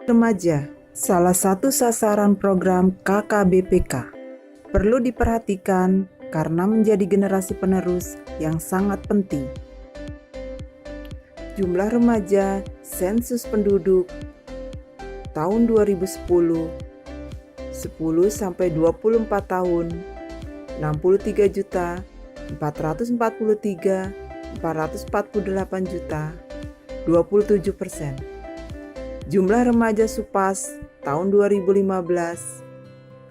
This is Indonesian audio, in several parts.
Remaja, salah satu sasaran program KKBPK. Perlu diperhatikan karena menjadi generasi penerus yang sangat penting. Jumlah remaja sensus penduduk tahun 2010, 10-24 tahun, 63.443.448 juta, 27%. Jumlah remaja SUPAS tahun 2015,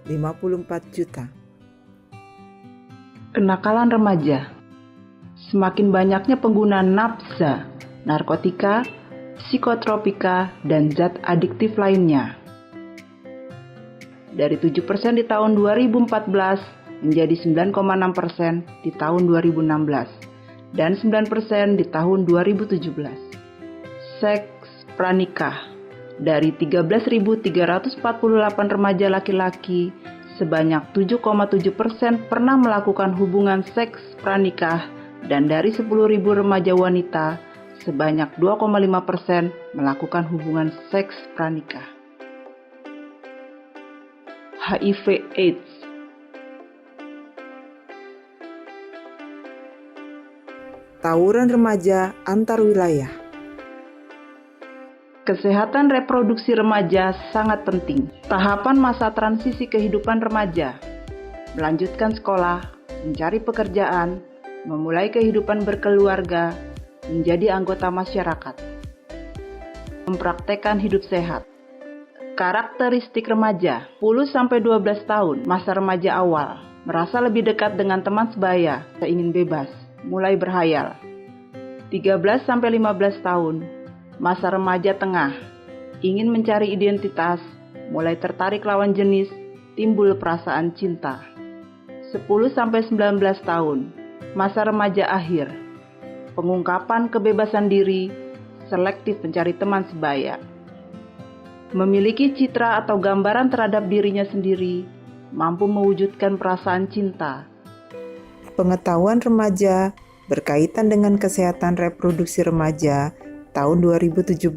54 juta. Kenakalan remaja. Semakin banyaknya pengguna nafsa, narkotika, psikotropika, dan zat adiktif lainnya. Dari 7% di tahun 2014 menjadi 9,6% di tahun 2016 dan 9% di tahun 2017. Seks pranikah. Dari 13.348 remaja laki-laki, sebanyak 7,7% pernah melakukan hubungan seks pranikah, dan dari 10.000 remaja wanita, sebanyak 2,5% melakukan hubungan seks pranikah. HIV/AIDS. Tawuran remaja antar wilayah. Kesehatan reproduksi remaja sangat penting. Tahapan masa transisi kehidupan remaja, melanjutkan sekolah, mencari pekerjaan, memulai kehidupan berkeluarga, menjadi anggota masyarakat, mempraktekkan hidup sehat. Karakteristik remaja, 10-12 tahun, masa remaja awal, merasa lebih dekat dengan teman sebaya, ingin bebas, mulai berhayal. 13-15 tahun, masa remaja tengah, ingin mencari identitas, mulai tertarik lawan jenis, timbul perasaan cinta. 10-19 tahun, masa remaja akhir, pengungkapan kebebasan diri, selektif mencari teman sebaya. Memiliki citra atau gambaran terhadap dirinya sendiri, mampu mewujudkan perasaan cinta. Pengetahuan remaja berkaitan dengan kesehatan reproduksi remaja tahun 2017.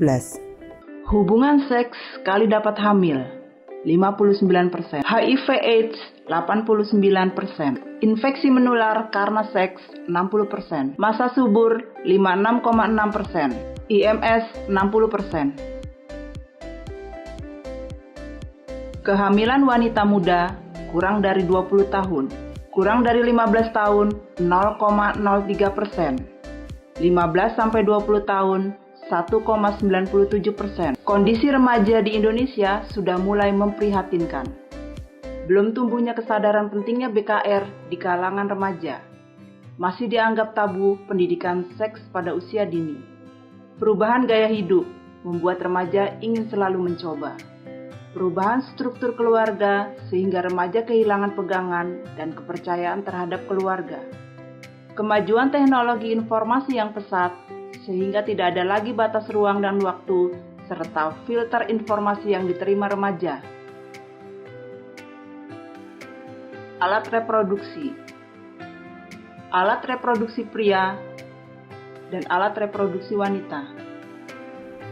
Hubungan seks sekali dapat hamil, 59%. HIV/AIDS, 89%. Infeksi menular karena seks, 60%. Masa subur, 56,6%. IMS, 60%. Kehamilan wanita muda, kurang dari 20 tahun. Kurang dari 15 tahun, 0,03%. 15-20 tahun, 1,97%. Kondisi remaja di Indonesia sudah mulai memprihatinkan. Belum tumbuhnya kesadaran pentingnya BKR di kalangan remaja. Masih dianggap tabu pendidikan seks pada usia dini. Perubahan gaya hidup membuat remaja ingin selalu mencoba. Perubahan struktur keluarga sehingga remaja kehilangan pegangan dan kepercayaan terhadap keluarga. Kemajuan teknologi informasi yang pesat sehingga tidak ada lagi batas ruang dan waktu serta filter informasi yang diterima remaja. Alat reproduksi. Alat reproduksi pria dan alat reproduksi wanita.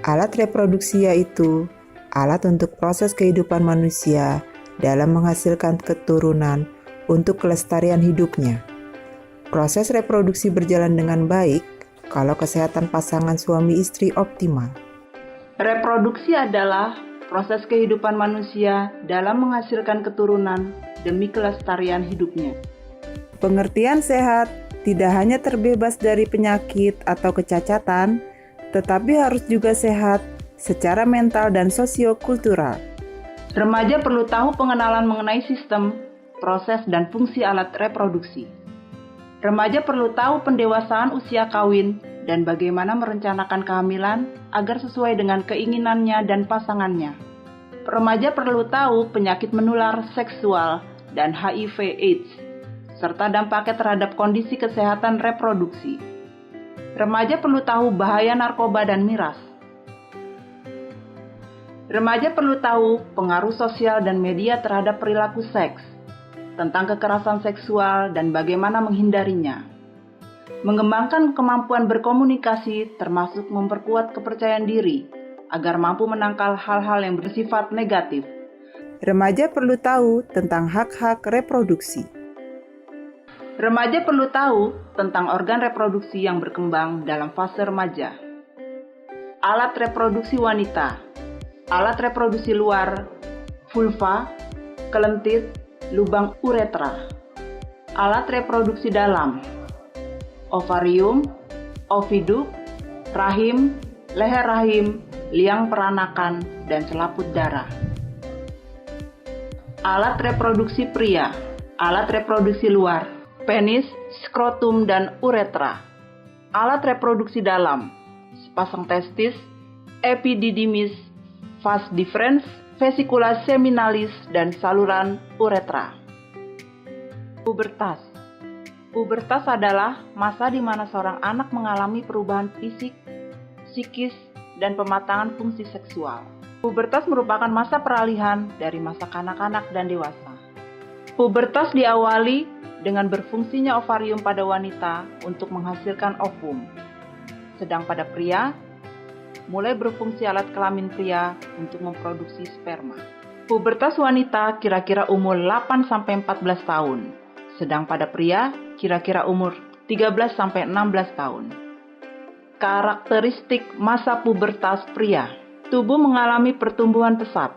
Alat reproduksi yaitu alat untuk proses kehidupan manusia dalam menghasilkan keturunan untuk kelestarian hidupnya. Proses reproduksi berjalan dengan baik kalau kesehatan pasangan suami istri optimal. Reproduksi adalah proses kehidupan manusia dalam menghasilkan keturunan demi kelestarian hidupnya. Pengertian sehat tidak hanya terbebas dari penyakit atau kecacatan, tetapi harus juga sehat secara mental dan sosiokultural. Remaja perlu tahu pengenalan mengenai sistem, proses, dan fungsi alat reproduksi. Remaja perlu tahu pendewasaan usia kawin dan bagaimana merencanakan kehamilan agar sesuai dengan keinginannya dan pasangannya. Remaja perlu tahu penyakit menular seksual dan HIV/AIDS, serta dampaknya terhadap kondisi kesehatan reproduksi. Remaja perlu tahu bahaya narkoba dan miras. Remaja perlu tahu pengaruh sosial dan media terhadap perilaku seks, tentang kekerasan seksual dan bagaimana menghindarinya. Mengembangkan kemampuan berkomunikasi termasuk memperkuat kepercayaan diri, agar mampu menangkal hal-hal yang bersifat negatif. Remaja perlu tahu tentang hak-hak reproduksi. Remaja perlu tahu tentang organ reproduksi yang berkembang dalam fase remaja. Alat reproduksi wanita, alat reproduksi luar, vulva, kelentit, lubang uretra. Alat reproduksi dalam, ovarium, oviduk, rahim, leher rahim, liang peranakan, dan selaput darah. Alat reproduksi pria, alat reproduksi luar, penis, skrotum, dan uretra. Alat reproduksi dalam, sepasang testis, epididymis, vas deferens, vesicula seminalis, dan saluran uretra. Pubertas. Pubertas adalah masa di mana seorang anak mengalami perubahan fisik, psikis, dan pematangan fungsi seksual. Pubertas merupakan masa peralihan dari masa kanak-kanak dan dewasa. Pubertas diawali dengan berfungsinya ovarium pada wanita untuk menghasilkan ovum. Sedang pada pria, mulai berfungsi alat kelamin pria untuk memproduksi sperma. Pubertas wanita kira-kira umur 8-14 tahun. Sedang pada pria, kira-kira umur 13-16 tahun. Karakteristik masa pubertas pria. Tubuh mengalami pertumbuhan pesat.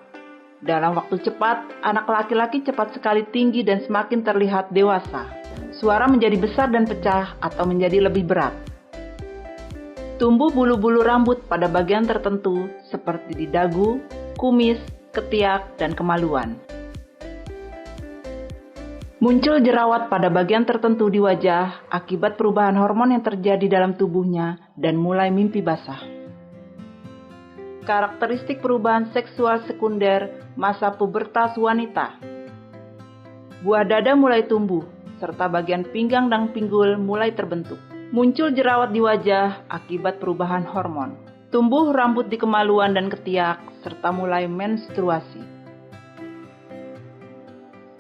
Dalam waktu cepat, anak laki-laki cepat sekali tinggi dan semakin terlihat dewasa. Suara menjadi besar dan pecah atau menjadi lebih berat. Tumbuh bulu-bulu rambut pada bagian tertentu seperti di dagu, kumis, ketiak, dan kemaluan. Muncul jerawat pada bagian tertentu di wajah akibat perubahan hormon yang terjadi dalam tubuhnya dan mulai mimpi basah. Karakteristik perubahan seksual sekunder masa pubertas wanita. Buah dada mulai tumbuh, serta bagian pinggang dan pinggul mulai terbentuk. Muncul jerawat di wajah akibat perubahan hormon. Tumbuh rambut di kemaluan dan ketiak, serta mulai menstruasi.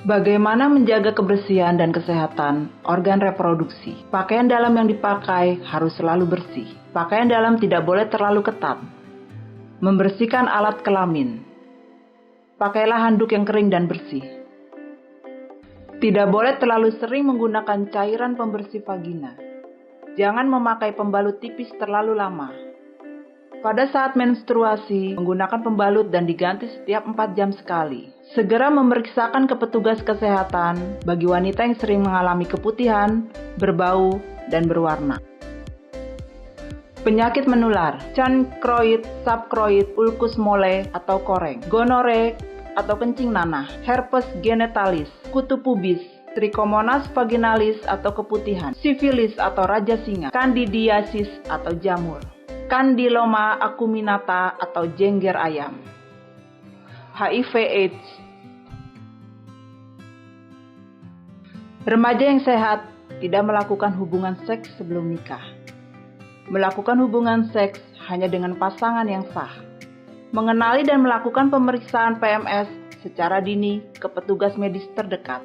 Bagaimana menjaga kebersihan dan kesehatan organ reproduksi? Pakaian dalam yang dipakai harus selalu bersih. Pakaian dalam tidak boleh terlalu ketat. Membersihkan alat kelamin. Pakailah handuk yang kering dan bersih. Tidak boleh terlalu sering menggunakan cairan pembersih vagina. Jangan memakai pembalut tipis terlalu lama. Pada saat menstruasi, menggunakan pembalut dan diganti setiap 4 jam sekali. Segera memeriksakan ke petugas kesehatan bagi wanita yang sering mengalami keputihan, berbau, dan berwarna. Penyakit menular, chancroid, subchroid, ulcus mole atau koreng, gonore atau kencing nanah, herpes genitalis, kutu pubis, trichomonas vaginalis atau keputihan, sifilis atau raja singa, candidiasis atau jamur, Candyloma acuminata atau jengger ayam, HIV/AIDS. Remaja yang sehat tidak melakukan hubungan seks sebelum nikah. Melakukan hubungan seks hanya dengan pasangan yang sah. Mengenali dan melakukan pemeriksaan PMS secara dini ke petugas medis terdekat.